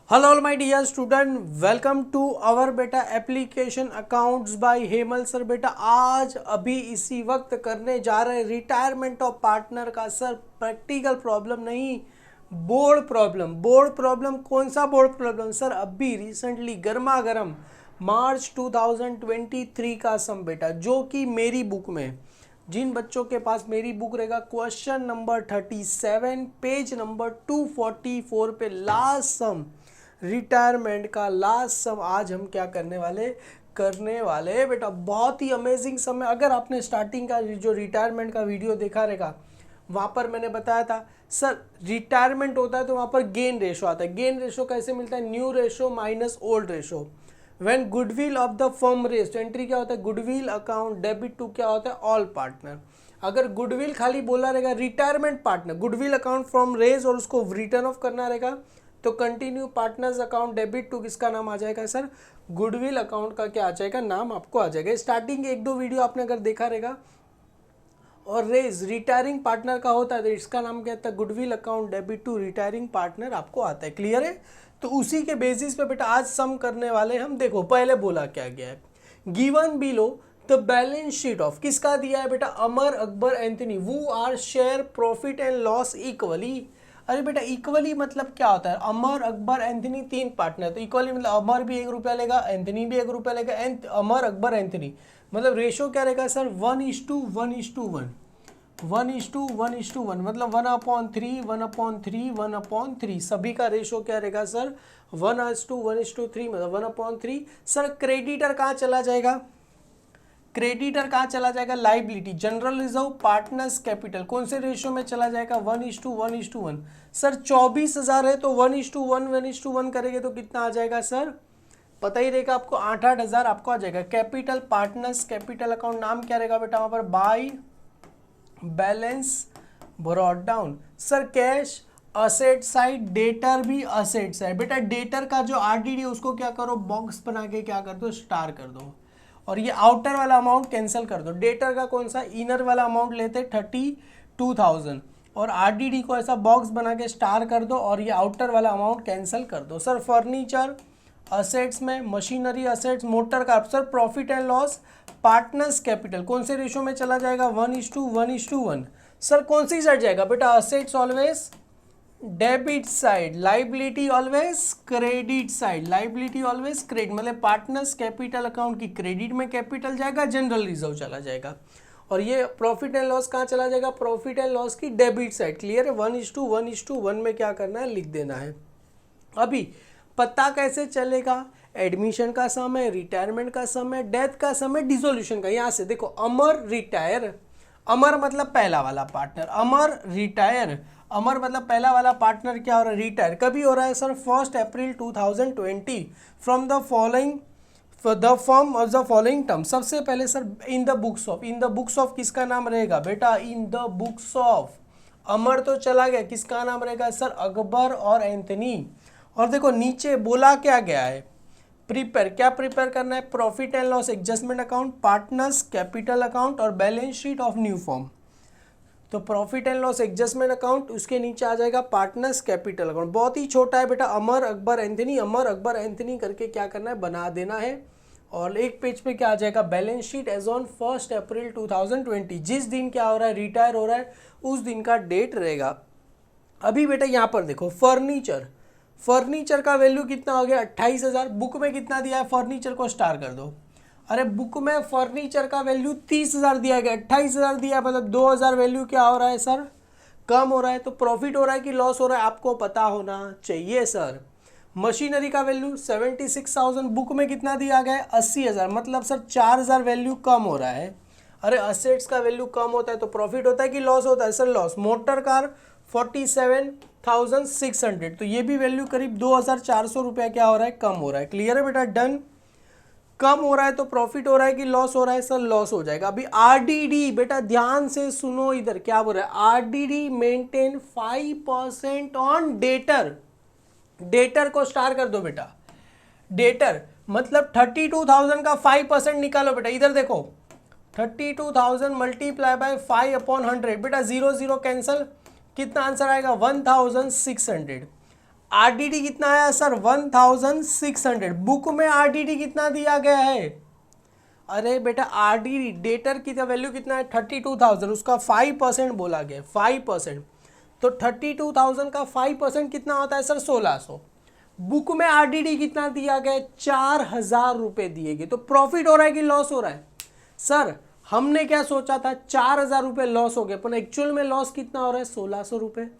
Hello my dear student, welcome to our बेटा application accounts by Hemal sir. बेटा आज अभी इसी वक्त करने जा रहे हैं रिटायरमेंट ऑफ पार्टनर का सर प्रैक्टिकल प्रॉब्लम नहीं, बोर्ड प्रॉब्लम। बोर्ड प्रॉब्लम कौन सा बोर्ड प्रॉब्लम सर? अभी रिसेंटली गर्मा गर्म मार्च 2023 का सम बेटा, जो कि मेरी बुक में, जिन बच्चों के पास मेरी बुक रहेगा, क्वेश्चन नंबर 37 पेज नंबर 244 पे लास्ट सम, रिटायरमेंट का लास्ट सम आज हम क्या करने वाले बेटा। बहुत ही अमेजिंग सम है। अगर आपने स्टार्टिंग का जो रिटायरमेंट का वीडियो देखा रहेगा, वहाँ पर मैंने बताया था सर रिटायरमेंट होता है तो वहाँ पर गेन रेशो आता है। गेन रेशो कैसे मिलता है? New ratio minus old ratio. When goodwill of the firm raise, तो एंट्री क्या होता है? गुडविल अकाउंट डेबिट टू क्या होता है? All partner. अगर गुडविल खाली बोला रहेगा retirement partner, goodwill account from raise और उसको रिटर्न ऑफ करना रहेगा, तो continue partners account debit to किसका नाम आ जाएगा सर? गुडविल अकाउंट का क्या आ जाएगा? नाम आपको आ जाएगा। स्टार्टिंग के एक दो वीडियो आपने अगर देखा रहेगा, और रेज रिटायरिंग पार्टनर का होता है तो इसका नाम क्या होता है? Goodwill account debit to retiring partner आपको आता है। क्लियर है? तो उसी के बेसिस पे बेटा आज सम करने वाले हम। देखो पहले बोला क्या गया है, given below the balance sheet of, किसका दिया है बेटा? अमर अकबर एंथनी, वो are share profit and loss equally. अरे बेटा इक्वली मतलब क्या होता है? अमर अकबर एंथनी तीन पार्टनर, तो इक्वली मतलब अमर भी 1 रुपया लेगा, एंथनी भी 1 रुपया लेगा, अमर अकबर एंथनी, मतलब रेशो क्या रहेगा सर? 1:1:1, 1:1:1, मतलब 1/3, 1/3, 1/3, सभी का रेशो क्या रहेगा सर? 1:1:3, मतलब 1/3। सर क्रेडिटर कहाँ चला जाएगा? क्रेडिटर कहाँ चला जाएगा? Liability, general reserve, partners capital, कौन से रेशियो में चला जाएगा? 1:1:1। सर 24,000 है तो 1:1:1 करेंगे तो कितना आ जाएगा सर? पता ही रहेगा आपको, 8,000 आपको आ जाएगा। कैपिटल, पार्टनर्स कैपिटल अकाउंट नाम क्या रहेगा बेटा वहाँ पर? By balance brought down. Sir cash asset side, debtor भी असेट साइड। बेटा डेटर का जो आरडीडी उसको क्या करो? बॉक्स बना के क्या कर दो? स्टार कर दो, और ये आउटर वाला अमाउंट कैंसिल कर दो। डेटर का कौन सा? इनर वाला अमाउंट लेते 32,000, और आरडीडी को ऐसा बॉक्स बना के स्टार कर दो, और ये आउटर वाला अमाउंट कैंसिल कर दो। सर फर्नीचर असेट्स में machinery assets, motor car. Sir profit and loss, partners capital कौन से रेशो में चला जाएगा? 1:1:1। सर कौन सी साइड जाएगा बेटा? Assets always debit side, liability always credit side, liability always credit, मतलब पार्टनर्स कैपिटल अकाउंट की क्रेडिट में कैपिटल जाएगा, जनरल रिजर्व चला जाएगा, और ये प्रॉफिट एंड लॉस कहाँ चला जाएगा? प्रॉफिट एंड लॉस की डेबिट साइड। क्लियर है? 1:1:1 में क्या करना है? लिख देना है। अभी पता कैसे चलेगा? एडमिशन का समय, रिटायरमेंट का समय, डेथ का समय, डिसोल्यूशन का। यहाँ से देखो, अमर रिटायर, अमर मतलब पहला वाला पार्टनर, अमर रिटायर, अमर मतलब पहला वाला पार्टनर क्या हो रहा है? रिटायर। कभी हो रहा है sir? 1 April 2020 from the following the form of the following term. सबसे पहले sir in the books of, in the books of किसका नाम रहेगा बेटा? In the books of. Amar तो चला गया, किसका नाम रहेगा सर? अकबर और एंथनी। और देखो नीचे बोला क्या गया है? प्रिपेयर, क्या प्रिपेयर करना है? Profit and loss adjustment account, partners capital account और balance sheet of new form. तो profit and loss adjustment account, उसके नीचे आ जाएगा पार्टनर्स कैपिटल अकाउंट। बहुत ही छोटा है बेटा, अमर अकबर एंथनी, अमर अकबर एंथनी करके क्या करना है? बना देना है। और एक पेज पे क्या आ जाएगा? Balance sheet as on 1 April 2020, जिस दिन क्या हो रहा है? रिटायर हो रहा है, उस दिन का डेट रहेगा। अभी बेटा यहाँ पर देखो, फर्नीचर, फर्नीचर का वैल्यू कितना हो गया? 28,000। बुक में कितना दिया है? फर्नीचर को स्टार कर दो। अरे बुक में फर्नीचर का वैल्यू 30,000 दिया गया, 28,000 दिया, मतलब 2,000 वैल्यू क्या हो रहा है सर? कम हो रहा है। तो प्रॉफिट हो रहा है कि लॉस हो रहा है? आपको पता होना चाहिए सर। मशीनरी का वैल्यू 76,000, बुक में कितना दिया गया है? 80,000, मतलब सर 4,000 वैल्यू कम हो रहा है। अरे असेट्स का वैल्यू कम होता है तो प्रॉफिट होता है कि लॉस होता है? Sir loss. मोटर कार 47,600, तो ये भी वैल्यू करीब 2,400 रुपया क्या हो रहा है? कम हो रहा है। क्लियर है बेटा? डन। कम हो रहा है तो प्रॉफिट हो रहा है कि लॉस हो रहा है? सर लॉस हो जाएगा। अभी आरडीडी बेटा ध्यान से सुनो, इधर क्या बोल रहा है? RDD maintain 5% on debtor, debtor को स्टार कर दो बेटा। डेटर मतलब 32,000 का 5% निकालो बेटा। इधर देखो 32,000 मल्टीप्लाई बाय 5/100, बेटा 0 0 कैंसल, कितना आंसर आएगा? 1,600। आरडीडी कितना आया सर 1600। बुक में आरडीडी कितना दिया गया है? अरे बेटा आरडीडी डेटर की वैल्यू कितना है 32,000, उसका 5% बोला गया 5%। तो 32,000 का 5% कितना होता है सर 1600। बुक में आरडीडी कितना दिया गया 4,000 रुपये दिए गए। तो प्रॉफिट हो रहा है कि लॉस हो रहा है सर? हमने क्या सोचा था 4,000 रुपये लॉस हो गए, पर एक्चुअल में लॉस कितना हो रहा है 1,600 रुपये।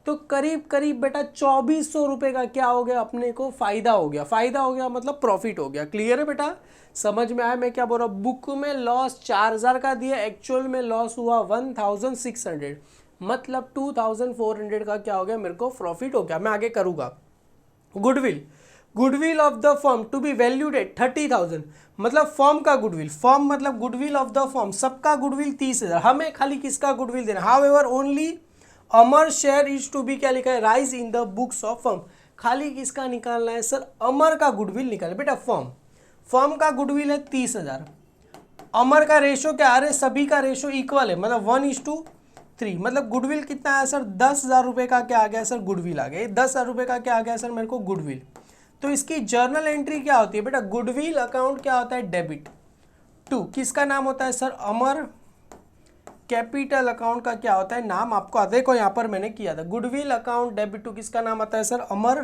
तो करीब करीब बेटा 2,400 रुपये का क्या हो गया अपने को फायदा हो गया। फायदा हो गया मतलब प्रॉफिट हो गया। क्लियर है बेटा? समझ में आया मैं क्या बोल रहा हूँ? बुक में लॉस 4,000 का दिया, एक्चुअल में लॉस हुआ 1,600, मतलब 2,400 का क्या हो गया मेरे को प्रॉफिट हो गया। मैं आगे करूँगा। Goodwill of the firm to be valued at 30,000, मतलब फर्म का गुडविल, फर्म मतलब गुडविल ऑफ द फर्म, सबका गुडविल 30,000। हमें खाली किसका गुडविल देना? However only Amar share is to be क्या लिखा है rise in the books of firm. खाली किसका निकालना है सर? अमर का गुडविल निकालना। बेटा फर्म का गुडविल है 30,000। अमर का रेशो क्या आ रहा है? सभी का रेशो इक्वल है, मतलब 1:3। मतलब गुडविल कितना है सर 10,000 रुपये का क्या आ गया सर? गुडविल आ गया। 10,000 रुपये का क्या आ गया सर मेरे को? गुडविल। तो इसकी जर्नल एंट्री क्या होती है बेटा? गुडविल अकाउंट क्या होता है? डेबिट टू किसका नाम होता है सर? अमर कैपिटल अकाउंट का क्या होता है नाम? आपको देखो यहाँ पर मैंने किया था। गुडविल अकाउंट डेबिट टू किसका नाम आता है सर? अमर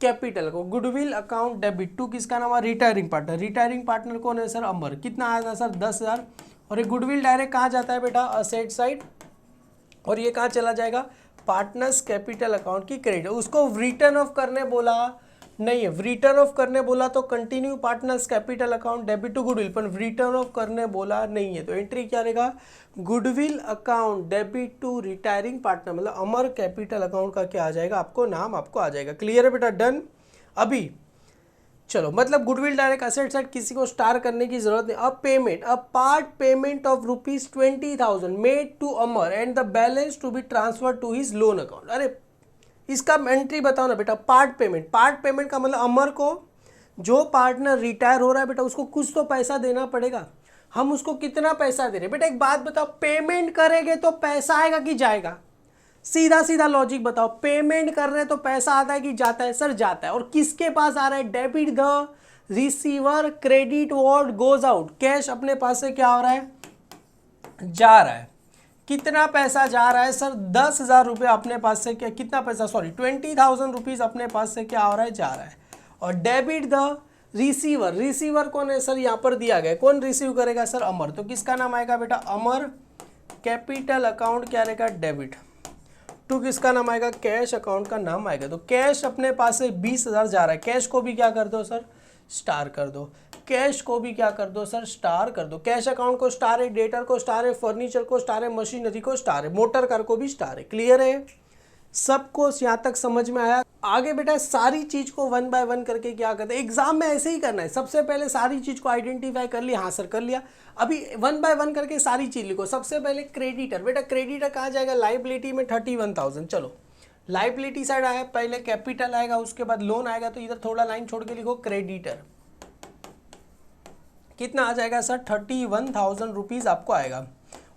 कैपिटल को। गुडविल अकाउंट डेबिट टू किसका नाम है? Retiring partner. रिटायरिंग पार्टनर कौन है सर? अमर। कितना आया था सर? 10,000। और ये गुडविल डायरेक्ट कहाँ जाता है बेटा? Asset side. और ये कहाँ चला जाएगा? पार्टनर्स कैपिटल अकाउंट की क्रेडिट। उसको रिटर्न ऑफ करने बोला नहीं है। रिटर्न ऑफ करने बोला तो continue partners capital account debit to goodwill, पर रिटर्न ऑफ करने बोला नहीं है। तो एंट्री क्या रहेगा? Goodwill account debit to retiring partner, मतलब अमर कैपिटल अकाउंट का क्या आ जाएगा आपको? नाम आपको आ जाएगा। क्लियर है बेटा? डन। अभी चलो, मतलब गुडविल डायरेक्ट असेट साइड, किसी को स्टार करने की जरूरत नहीं। अब पेमेंट, अब part payment of ₹20,000 made to Amar and the balance to be transfer to his loan account. अरे इसका एंट्री बताओ ना बेटा। पार्ट पेमेंट का मतलब अमर को जो पार्टनर रिटायर हो रहा है बेटा उसको कुछ तो पैसा देना पड़ेगा। हम उसको कितना पैसा दे रहे हैं बेटा? एक बात बताओ, पेमेंट करेंगे तो पैसा आएगा कि जाएगा? सीधा सीधा लॉजिक बताओ। पेमेंट कर रहे तो पैसा आता है कि जाता है? सर जाता है। और किसके पास आ रहा है? Debit the receiver, credit what goes out. Cash अपने पास से क्या हो रहा है? जा रहा है। कितना पैसा जा रहा है सर? 10,000 रुपये अपने पास से क्या, कितना पैसा, सॉरी 20,000 रुपीज़ अपने पास से क्या हो रहा है? जा रहा है। और डेबिट द रिसीवर, रिसीवर कौन है सर? यहाँ पर दिया गया। कौन रिसीव करेगा सर? अमर। तो किसका नाम आएगा बेटा? अमर कैपिटल अकाउंट क्या रहेगा? डेबिट टू किसका नाम आएगा? कैश अकाउंट का नाम आएगा। तो कैश अपने पास से 20,000 जा रहा है। कैश को भी क्या कर दो सर? स्टार कर दो। कैश को भी क्या कर दो सर? स्टार कर दो। कैश अकाउंट को स्टार है, डेटर को स्टार है, फर्नीचर को स्टार है, मशीनरी को स्टार है, मोटर कार को भी स्टार है। क्लियर है? सबको यहाँ तक समझ में आया? आगे बेटा सारी चीज को 1 बाय 1 करके क्या करते हैं, एग्जाम में ऐसे ही करना है। सबसे पहले सारी चीज को आइडेंटिफाई कर लिया, हाँ सर कर लिया। अभी 1 बाय 1 करके सारी चीज लिखो। सबसे पहले क्रेडिटर, बेटा क्रेडिटर कहाँ जाएगा? लाइबिलिटी में 31,000। चलो लाइबिलिटी साइड आया, पहले कैपिटल आएगा, उसके बाद लोन आएगा। तो इधर थोड़ा लाइन छोड़ के लिखो क्रेडिटर। कितना आ जाएगा सर? 31,000 रुपीज आपको आएगा।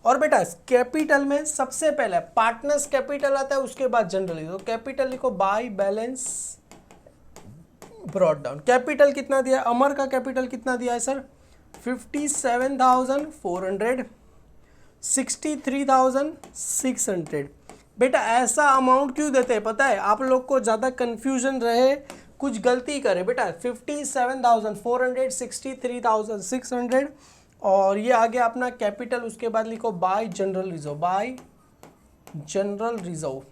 और बेटा कैपिटल में सबसे पहले पार्टनर्स कैपिटल आता है, उसके बाद जनरल लिखो। कैपिटल लिखो by balance brought down. Capital कितना दिया है? अमर का कैपिटल कितना दिया है सर? 57,400, 63,600। बेटा ऐसा अमाउंट क्यों देते हैं पता है? आप लोग को ज़्यादा कन्फ्यूजन रहे, कुछ गलती करे बेटा। 57,400, 63,600 और ये आ गया अपना कैपिटल। उसके बाद लिखो bye general reserve, bye general reserve.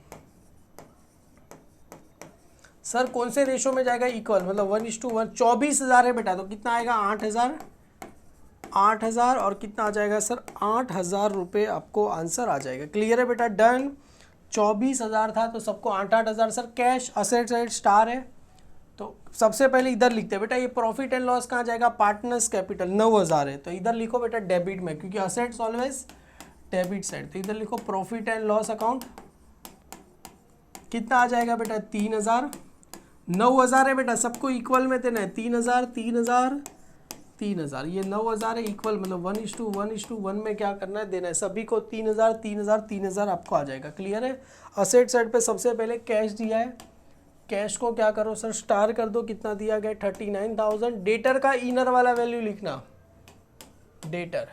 Sir कौन से रेशो में जाएगा? इक्वल, मतलब 1:1। 24,000 है बेटा, तो कितना आएगा? 8,000। 8,000 और कितना आ जाएगा सर? 8,000 रुपये आपको आंसर आ जाएगा। क्लियर है बेटा? डन। 24,000 था तो सबको 8,000 sir. Cash asset side star है, तो सबसे पहले इधर लिखते हैं बेटा। ये प्रॉफिट एंड लॉस कहाँ जाएगा? पार्टनर्स कैपिटल 9,000 है, तो इधर लिखो बेटा डेबिट में, क्योंकि असेट्स ऑलवेज डेबिट साइड। तो इधर लिखो प्रॉफिट एंड लॉस अकाउंट। कितना आ जाएगा बेटा? 3,000। 9,000 है बेटा, सबको इक्वल में देना है। 3,000 3,000 3,000। ये 9,000 है इक्वल, मतलब 1:1 में क्या करना है? देना है सभी को 3,000 3,000 3,000 आपको आ जाएगा। क्लियर है? असेट साइड पे सबसे पहले कैश दिया है, कैश को क्या करो सर, स्टार कर दो, कितना दिया गया 39,000। डेटर का इनर वाला वैल्यू लिखना, डेटर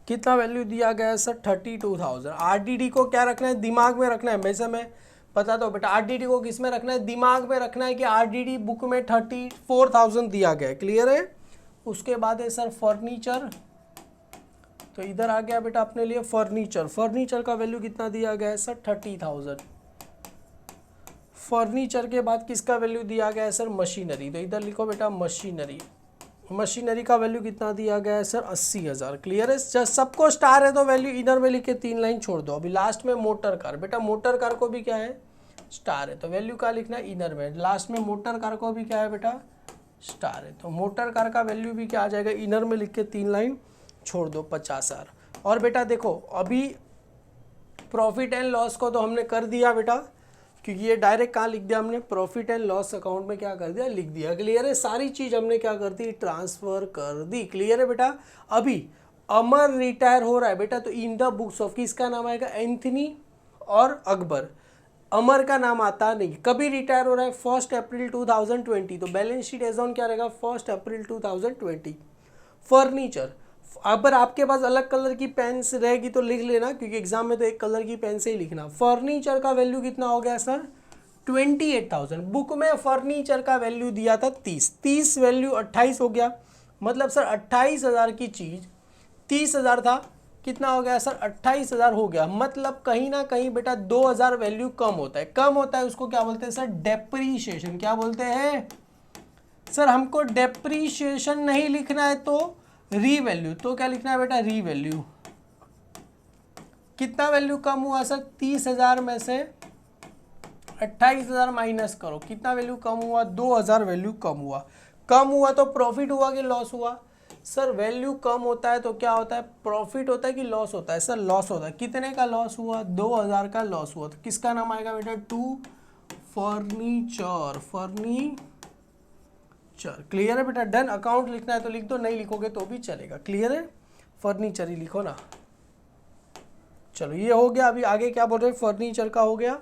कितना वैल्यू दिया गया है सर 32,000। आरडीडी को क्या रखना है, दिमाग में रखना है, वैसे मैं पता तो बेटा आरडीडी को किस में रखना है, दिमाग में रखना है कि आरडीडी बुक में 34,000 दिया गया है, क्लियर है। उसके बाद है सर फर्नीचर, तो इधर आ गया बेटा अपने लिए फर्नीचर। फर्नीचर का वैल्यू कितना दिया गया है सर 30,000। फर्नीचर के बाद किसका वैल्यू दिया गया है सर, मशीनरी, तो इधर लिखो बेटा मशीनरी। मशीनरी का वैल्यू कितना दिया गया है सर 80,000, क्लियर है। जब सबको स्टार है तो वैल्यू इधर में लिख के 3 लाइन छोड़ दो। अभी लास्ट में मोटर कार, बेटा मोटर कार को भी क्या है स्टार है, तो वैल्यू का लिखना है इनर में। लास्ट में मोटर कार को भी क्या है बेटा स्टार है, तो मोटर कार का वैल्यू भी क्या आ जाएगा, इनर में लिख के 3 लाइन छोड़ दो 50,000। और बेटा देखो अभी प्रॉफिट एंड लॉस को तो हमने कर दिया बेटा, क्योंकि ये डायरेक्ट कहाँ लिख दिया हमने, प्रॉफिट एंड लॉस अकाउंट में क्या कर दिया, लिख दिया, क्लियर है। सारी चीज़ हमने क्या कर दी, ट्रांसफर कर दी, क्लियर है बेटा। अभी अमर रिटायर हो रहा है बेटा, तो इन द बुक्स ऑफ किसका नाम आएगा, एंथनी और अकबर। अमर का नाम आता नहीं। कभी रिटायर हो रहा है 1 अप्रैल 2020, तो बैलेंस शीट एज ऑन क्या रहेगा 1 अप्रैल 2020। फर्नीचर, अगर आपके पास अलग कलर की पेन रहेगी तो लिख लेना, क्योंकि एग्जाम में तो एक कलर की पेन से ही लिखना। फर्नीचर का वैल्यू कितना हो गया सर 28,000। बुक में फर्नीचर का वैल्यू दिया था 30 वैल्यू 28 हो गया, मतलब सर 28,000 की चीज़ 30,000 था, कितना हो गया सर 28,000 हो गया। मतलब कहीं ना कहीं बेटा 2,000 वैल्यू कम होता है, कम होता है उसको क्या बोलते हैं सर, डेप्रीशिएशन। क्या बोलते हैं सर, हमको डेप्रीशिएशन नहीं लिखना है तो रीवैल्यू, तो क्या लिखना है बेटा रीवैल्यू। कितना वैल्यू कम हुआ सर, 30,000 में से 28,000 माइनस करो, कितना वैल्यू कम हुआ, 2,000 वैल्यू कम हुआ। कम हुआ तो प्रॉफिट हुआ कि लॉस हुआ सर, वैल्यू कम होता है तो क्या होता है, प्रॉफिट होता है कि लॉस होता है सर, लॉस होता है। कितने का लॉस हुआ, 2,000 का लॉस हुआ, तो किसका नाम आएगा बेटा टू फर्नीचर, फर्नीचर, क्लियर है बेटा। डन। अकाउंट लिखना है तो लिख दो, नहीं लिखोगे तो भी चलेगा, क्लियर है। फर्नीचर ही लिखो ना। चलो ये हो गया। अभी आगे क्या बोल रहे हैं, फर्नीचर का हो गया।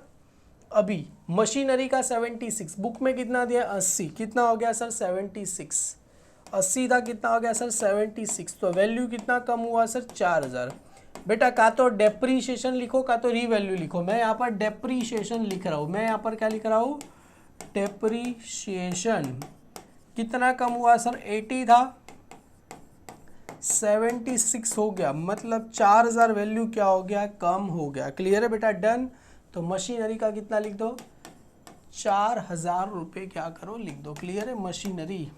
अभी मशीनरी का 76, बुक में कितना दिया 80, कितना हो गया सर 76, 80 था, कितना हो गया सर 76, तो वैल्यू कितना कम हुआ सर 4,000। बेटा का तो डेप्रीशिएशन लिखो का तो रीवैल्यू लिखो। मैं यहाँ पर डेप्रीशिएशन लिख रहा हूँ, मैं यहाँ पर क्या लिख रहा हूँ, डेप्रीशिएशन। कितना कम हुआ सर 80 था, 76 हो गया, मतलब 4,000 वैल्यू क्या हो गया, कम हो गया, क्लियर है बेटा। डन। तो मशीनरी का कितना लिख दो 4,000 रुपये क्या करो लिख दो, क्लियर है। मशीनरी,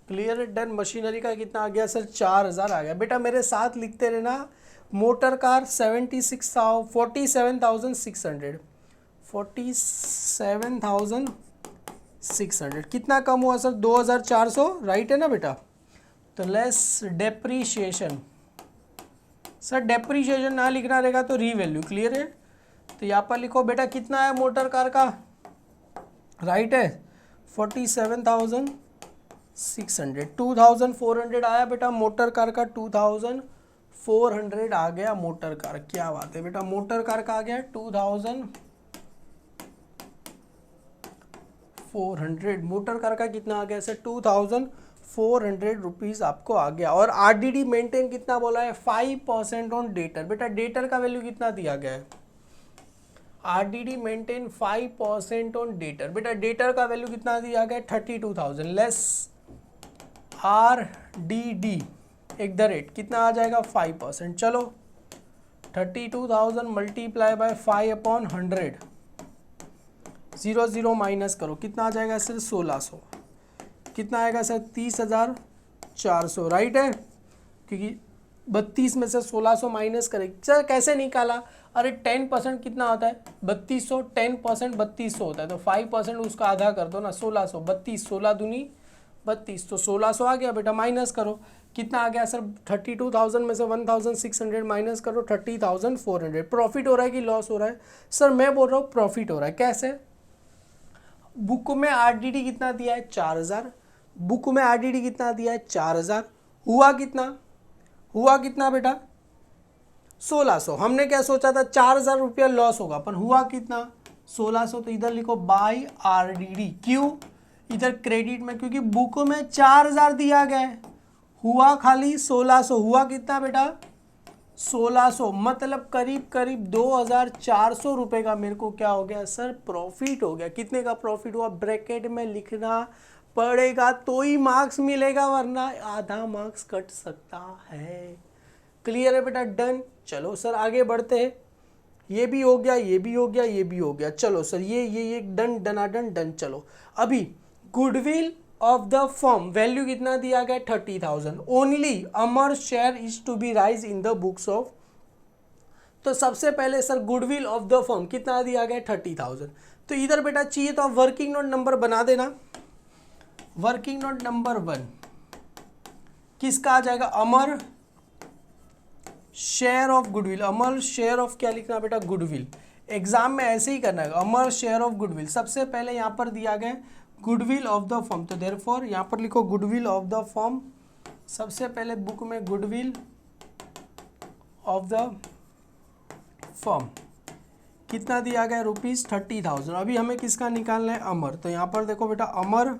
क्लियर है। डन। मशीनरी का कितना आ गया सर 4,000 आ गया। बेटा मेरे साथ लिखते रहना। मोटर कार 47,600, 47,600 कितना कम हुआ सर 2,400, राइट है ना बेटा। तो लेस डेप्रीशिएशन, सर डेप्रीशिएशन ना लिखना रहेगा तो रीवैल्यू, क्लियर है। तो यहाँ पर लिखो बेटा कितना है मोटर कार का, राइट है 47,600, 2,400 आया बेटा मोटर कार का, 2,400 आ गया मोटर कार। क्या बात है बेटा, मोटर कार का आ गया 2,400। मोटर कार का कितना आ गया सर 2,400 रुपीज़ आपको आ गया। और आरडीडी मेंटेन कितना बोला है 5% ऑन डेटर। बेटा डेटर का वैल्यू कितना दिया गया है, आरडीडी मेंटेन 5% ऑन डेटर। बेटा डेटर का वैल्यू कितना दिया गया 32,000 लेस आरडीडी @ कितना आ जाएगा 5%। चलो 32,000 मल्टीप्लाई बाय 5/100, 0 माइनस करो, कितना आ जाएगा सर 1,600, कितना आएगा सर 30,400, राइट है। क्योंकि 32 में से 1,600 माइनस करें सर, कैसे निकाला, अरे 10% कितना होता है 3,200, 10% 3,200 होता है, तो 5% उसका आधा कर दो ना 1,600, 32 16 दूनी 32, तो 1,600 आ गया बेटा। माइनस करो, कितना आ गया सर 32,000 में से 1,600 माइनस करो 30,400। प्रॉफिट हो रहा है कि लॉस हो रहा है सर, मैं बोल रहा हूँ प्रॉफिट हो रहा है। कैसे, बुक में आरडीडी कितना दिया है 4,000, बुक में आरडीडी कितना दिया है 4,000, हुआ कितना बेटा, 1600, हमने क्या सोचा था 4000 रुपया लॉस होगा, पर हुआ कितना 1600, तो इधर लिखो बाई RDD। क्यों, इधर क्रेडिट में, क्योंकि बुक में 4000 दिया गया है, हुआ खाली 1600, हुआ कितना बेटा 1600, मतलब करीब करीब 2400 रुपए का मेरे को क्या हो गया सर प्रॉफिट हो गया। कितने का प्रॉफिट हुआ, ब्रैकेट में लिखना पड़ेगा तो ही मार्क्स मिलेगा, वरना आधा मार्क्स कट सकता है। क्लियर है बेटा, डन। चलो सर आगे बढ़ते हैं, ये भी हो गया, ये भी हो गया, ये भी हो गया। चलो सर ये डन डनाडन डन। चलो अभी goodwill of the firm value कितना दिया गया 30,000, only Amar share is to be raise in the books of. तो सबसे पहले sir goodwill of the firm कितना दिया गया 30,000, तो इधर बेटा चाहिए तो आप वर्किंग नोट नंबर बना देना। वर्किंग नोट नंबर 1 किसका आ जाएगा, Amar share of goodwill. Amar share of क्या लिखना बेटा, गुडविल। एग्जाम में ऐसे ही करना है, अमर शेयर ऑफ गुडविल। सबसे पहले यहाँ पर दिया गया गुडविल ऑफ द फर्म, तो देयरफॉर यहाँ पर लिखो गुडविल ऑफ द फर्म। सबसे पहले बुक में गुडविल ऑफ द फर्म कितना दिया गया ₹30,000। अभी हमें किसका निकालना है, अमर। तो यहाँ पर देखो बेटा अमर,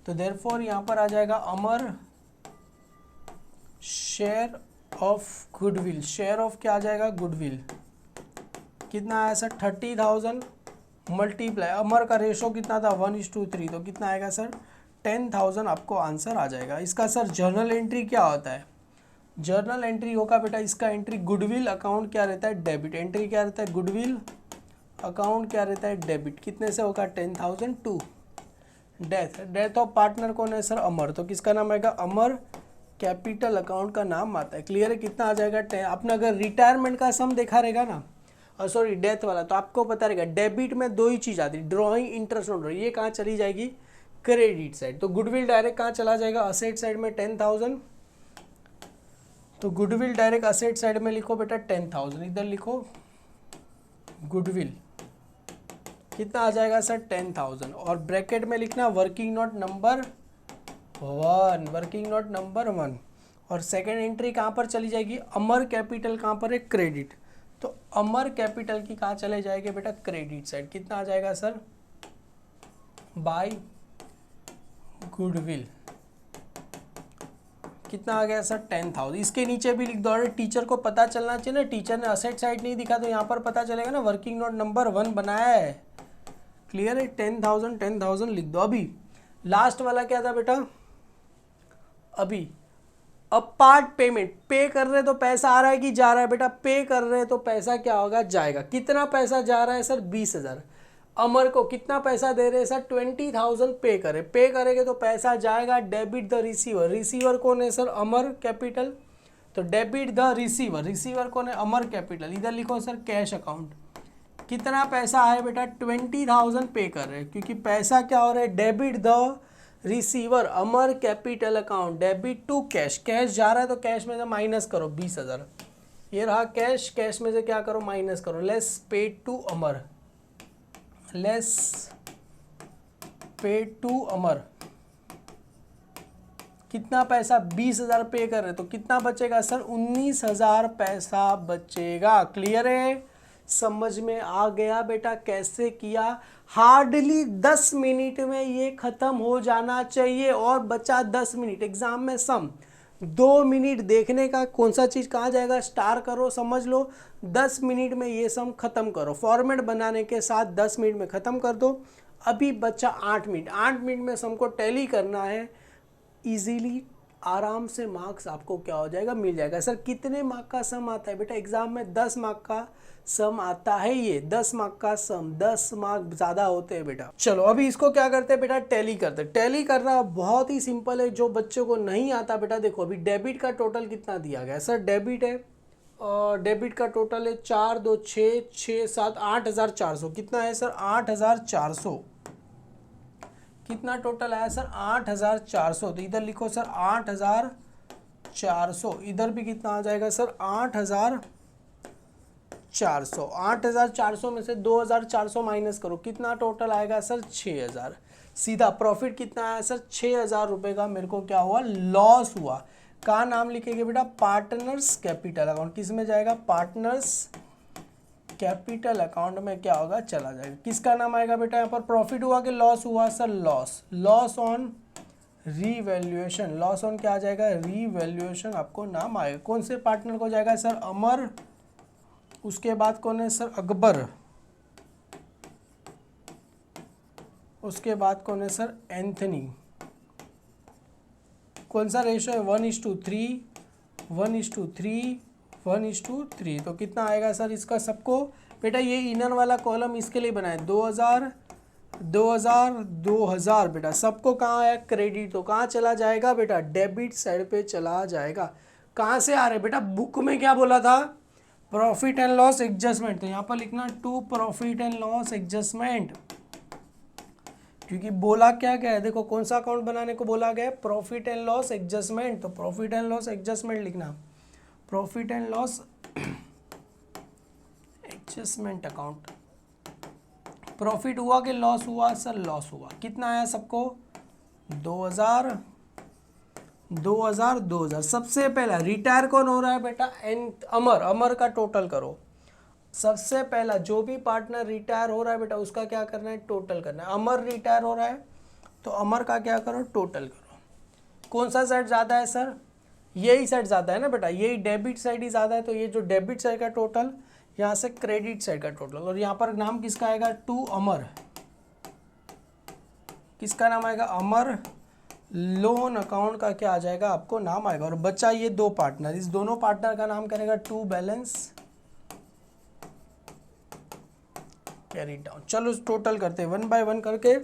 तो देयरफॉर यहाँ पर आ जाएगा Amar share of goodwill. Share of क्या आ जाएगा, गुडविल। कितना आया सर 30,000 मल्टीप्लाई, अमर का रेशो कितना था 1:3, तो कितना आएगा सर 10,000 आपको आंसर आ जाएगा। इसका सर जर्नल एंट्री क्या होता है, जर्नल एंट्री होगा बेटा इसका एंट्री गुडविल अकाउंट क्या रहता है, डेबिट। एंट्री क्या रहता है, गुडविल अकाउंट क्या रहता है, डेबिट। कितने से होगा 10,000 to death. Death of partner कौन है सर, अमर, तो किसका नाम आएगा, अमर कैपिटल अकाउंट का नाम आता है। क्लियर है, कितना आ जाएगा 10। आपने अगर रिटायरमेंट का सम देखा रहेगा ना, सॉरी डेथ वाला, तो आपको पता रहेगा डेबिट में दो ही चीज़ आती है, ड्रॉइंग इंटरेस्ट ऑन ड्रॉइंग। ये कहाँ चली जाएगी, क्रेडिट साइड। तो गुडविल डायरेक्ट कहाँ चला जाएगा, असेट साइड में 10,000। तो गुडविल डायरेक्ट असेट साइड में लिखो बेटा 10,000, इधर लिखो गुडविल कितना आ जाएगा सर 10,000, और ब्रैकेट में लिखना working note number 1, working note number 1। और सेकेंड एंट्री कहाँ पर चली जाएगी, अमर कैपिटल कहाँ पर है, क्रेडिट। तो अमर कैपिटल की कहाँ चले जाएगी बेटा, क्रेडिट साइड। कितना आ जाएगा सर, बाय गुडविल कितना आ गया सर 10,000। इसके नीचे भी लिख दो, अरे टीचर को पता चलना चाहिए ना, टीचर ने असेट साइड नहीं दिखा तो यहाँ पर पता चलेगा ना, वर्किंग नोट नंबर 1 बनाया है। क्लियर है, 10,000 लिख दो। अभी लास्ट वाला क्या था बेटा, अभी अब पार्ट पेमेंट, पे कर रहे तो पैसा आ रहा है कि जा रहा है बेटा, पे कर रहे तो पैसा क्या होगा, जाएगा। कितना पैसा जा रहा है सर 20,000। अमर को कितना पैसा दे रहे हैं सर 20,000 पे करे, पे करेंगे तो पैसा जाएगा, डेबिट द रिसीवर। रिसीवर कौन है सर, अमर कैपिटल। तो डेबिट द रिसीवर, रिसीवर कौन है, अमर कैपिटल। इधर लिखो सर कैश अकाउंट, कितना पैसा है बेटा 20,000 पे कर रहे हैं, क्योंकि पैसा क्या हो रहा है, debit the receiver Amar capital account, debit to cash. Cash जा रहा है तो कैश में से माइनस करो 20,000, ये रहा कैश, कैश में से क्या करो माइनस करो, less paid to Amar, less paid to Amar. कितना पैसा 20,000 पे कर रहे तो कितना बचेगा सर 19,000 पैसा बचेगा। क्लियर है, समझ में आ गया बेटा कैसे किया। हार्डली 10 मिनट में ये खत्म हो जाना चाहिए, और बचा 10 मिनट। एग्जाम में सम 2 मिनट देखने का, कौन सा चीज़ कहाँ जाएगा, स्टार करो, समझ लो 10 मिनट में ये सम खत्म करो। फॉर्मेट बनाने के साथ 10 मिनट में ख़त्म कर दो। अभी बचा 8 मिनट, 8 मिनट में सम को टैली करना है। इजीली आराम से मार्क्स आपको क्या हो जाएगा, मिल जाएगा। सर कितने मार्क का सम आता है बेटा, एग्जाम में 10 मार्क का सम आता है। ये 10 मार्क का सम, 10 मार्क ज़्यादा होते हैं बेटा। चलो अभी इसको क्या करते हैं बेटा, टैली करते हैं। टैली करना बहुत ही सिंपल है, जो बच्चों को नहीं आता बेटा देखो, अभी डेबिट का टोटल कितना दिया गया है सर, डेबिट है, डेबिट का टोटल है 4 2 6 6 7 8,400। कितना है सर 8,400। कितना टोटल आया सर 8,400। तो इधर लिखो सर 8,400, इधर भी कितना आ जाएगा सर 8,400। 8,400 में से 2,400 माइनस करो, कितना टोटल आएगा सर 6,000। सीधा प्रॉफिट कितना आया सर 6,000 रुपये का मेरे को क्या हुआ, लॉस हुआ। का नाम लिखेंगे बेटा पार्टनर्स कैपिटल अकाउंट। किस में जाएगा? पार्टनर्स कैपिटल अकाउंट में क्या होगा? चला जाएगा। किसका नाम आएगा बेटा यहाँ पर? प्रॉफिट हुआ कि लॉस हुआ? Sir loss. Loss on revaluation. Loss on क्या आ जाएगा? रीवैल्यूएशन आपको नाम आएगा। कौन से पार्टनर को जाएगा सर? अमर। उसके बाद कौन है सर? अकबर। उसके बाद कौन है सर? एंथनी। कौन सा रेशो है? 1:3, 1:3, 1:3। तो कितना आएगा सर इसका सबको? बेटा ये इनर वाला कॉलम इसके लिए बनाए 2000, 2000, 2000। बेटा सबको कहाँ आया? क्रेडिट। तो कहाँ चला जाएगा बेटा? डेबिट साइड पे चला जाएगा। कहाँ से आ रहे बेटा? बुक में क्या बोला था? Profit and loss adjustment. तो यहाँ पर लिखना to profit and loss adjustment, क्योंकि बोला क्या गया है? देखो कौन सा अकाउंट बनाने को बोला गया है? Profit and loss adjustment. तो प्रॉफिट एंड लॉस एडजस्टमेंट लिखना, profit and loss adjustment account. Profit हुआ कि लॉस हुआ? सर लॉस हुआ। कितना आया सबको? 2000, 2000, 2000। सबसे पहला रिटायर कौन हो रहा है बेटा? अमर। अमर का टोटल करो। सबसे पहला जो भी पार्टनर रिटायर हो रहा है बेटा उसका क्या करना है? टोटल करना है। अमर रिटायर हो रहा है तो अमर का क्या करो? टोटल करो। कौन सा साइड ज़्यादा है सर? यही साइड ज़्यादा है ना बेटा, यही डेबिट साइड ही ज़्यादा है। तो ये जो डेबिट साइड का टोटल, यहाँ से क्रेडिट साइड का टोटल। और यहाँ पर नाम किसका आएगा? टू अमर। किसका नाम आएगा? अमर। लोन अकाउंट का क्या आ जाएगा? आपको नाम आएगा। और बच्चा ये दो पार्टनर, इस दोनों पार्टनर का नाम करेगा टू बैलेंस कैरी डाउन। चलो टोटल करते हैं 1 बाय 1 करके,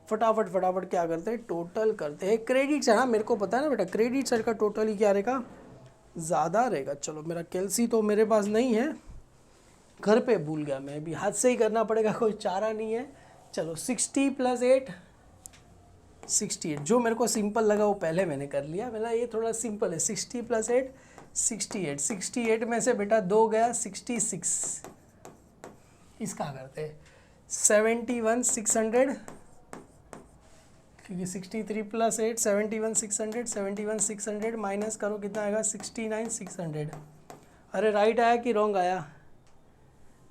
फटाफट फटाफट क्या करते हैं? टोटल करते हैं। क्रेडिट साइड, हाँ मेरे को पता है ना बेटा, क्रेडिट साइड का टोटल ही क्या रहेगा? ज़्यादा रहेगा। चलो मेरा कैलसी तो मेरे पास नहीं है, घर पे भूल गया मैं, अभी हाथ से ही करना पड़ेगा, कोई चारा नहीं है। चलो 60 + 8 68। जो मेरे को सिंपल लगा वो पहले मैंने कर लिया। मेरा ये थोड़ा सिंपल है। 60 + 8 68। 68 में से बेटा 2 गया 66। इसका करते हैं 71,600, क्योंकि 63 + 8 71,600, 71,600 माइनस करो कितना आएगा? 69,600। अरे राइट आया कि रॉन्ग आया?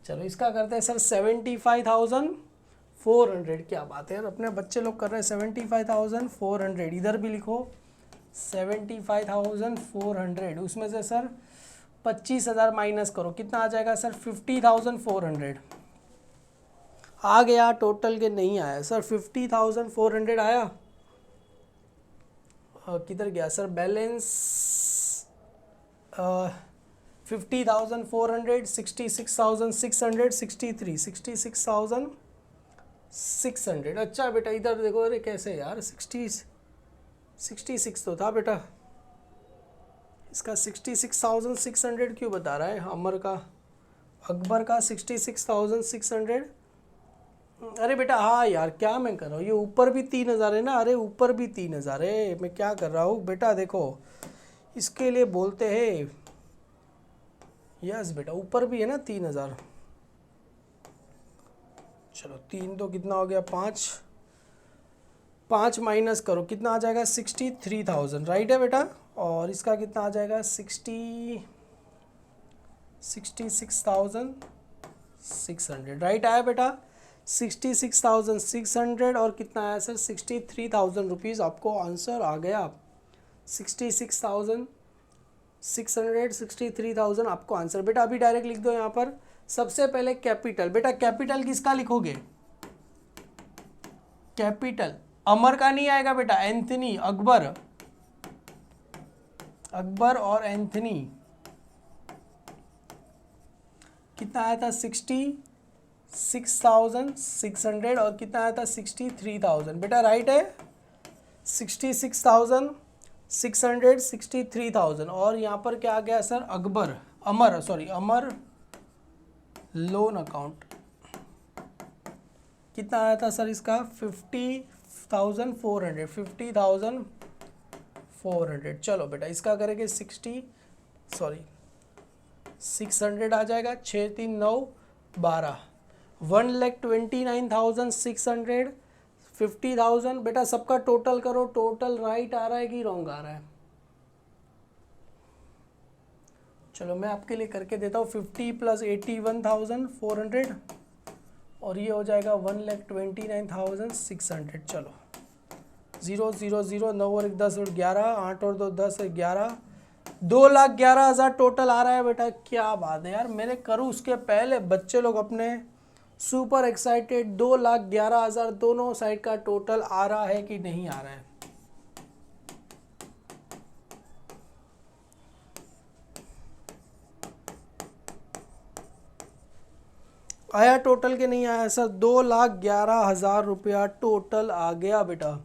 चलो इसका करते हैं सर 75,400। क्या बात है यार, अपने बच्चे लोग कर रहे हैं 75,400। इधर भी लिखो 75,400। उसमें से सर 25,000 माइनस करो, कितना आ जाएगा सर? 50,400 आ गया। टोटल के नहीं आया सर? 50,400 आया। किधर गया सर बैलेंस? 50,400, 66,600, 63, 66,600। अच्छा बेटा इधर देखो, अरे कैसे यार 66 तो था बेटा, इसका 66,600 क्यों बता रहा है? अमर का, अकबर का 66,600। अरे बेटा हाँ यार, क्या मैं कर रहा हूँ? ये ऊपर भी 3,000 है ना। अरे ऊपर भी 3,000 है। मैं क्या कर रहा हूँ बेटा? देखो इसके लिए बोलते हैं, यस बेटा ऊपर भी है ना 3,000। चलो 3 तो कितना हो गया? 5 माइनस करो कितना आ जाएगा? 63,000। राइट है बेटा। और इसका कितना आ जाएगा? 66,600। राइट आया बेटा? 66,600। और कितना आया सर? 63,000 रुपीज़। आपको आंसर आ गया। 66,600, 63,000 आपको आंसर। बेटा अभी डायरेक्ट लिख दो यहाँ पर। सबसे पहले कैपिटल। बेटा कैपिटल किसका लिखोगे? कैपिटल अमर का नहीं आएगा बेटा, एंथनी, अकबर, अकबर और एंथनी। कितना आया था? 66,600। और कितना आया था? 63,000। बेटा राइट है? 66,600, 63,000। और यहाँ पर क्या आ गया सर? अकबर, अमर, सॉरी अमर लोन अकाउंट। कितना आया था सर इसका? 50,400, 50,400। चलो बेटा इसका करेंगे 600 आ जाएगा। 6 3 9 12, 1,29,600, 50,000। बेटा सबका टोटल करो। टोटल राइट आ रहा है कि रॉन्ग आ रहा है? चलो मैं आपके लिए करके देता हूँ 50 प्लस 81,400 और ये हो जाएगा 1,29,600। चलो 0 0 0 9 और 1 10 और 11 8 और 2 10 और 11 2,11,000 टोटल आ रहा है बेटा। क्या बात है यार, मैंने करूँ उसके पहले बच्चे लोग अपने सुपर एक्साइटेड। 2,11,000 दोनों साइड का टोटल आ रहा है कि नहीं आ रहा है? आया टोटल के नहीं आया सर? 2,11,000 रुपया टोटल आ गया बेटा।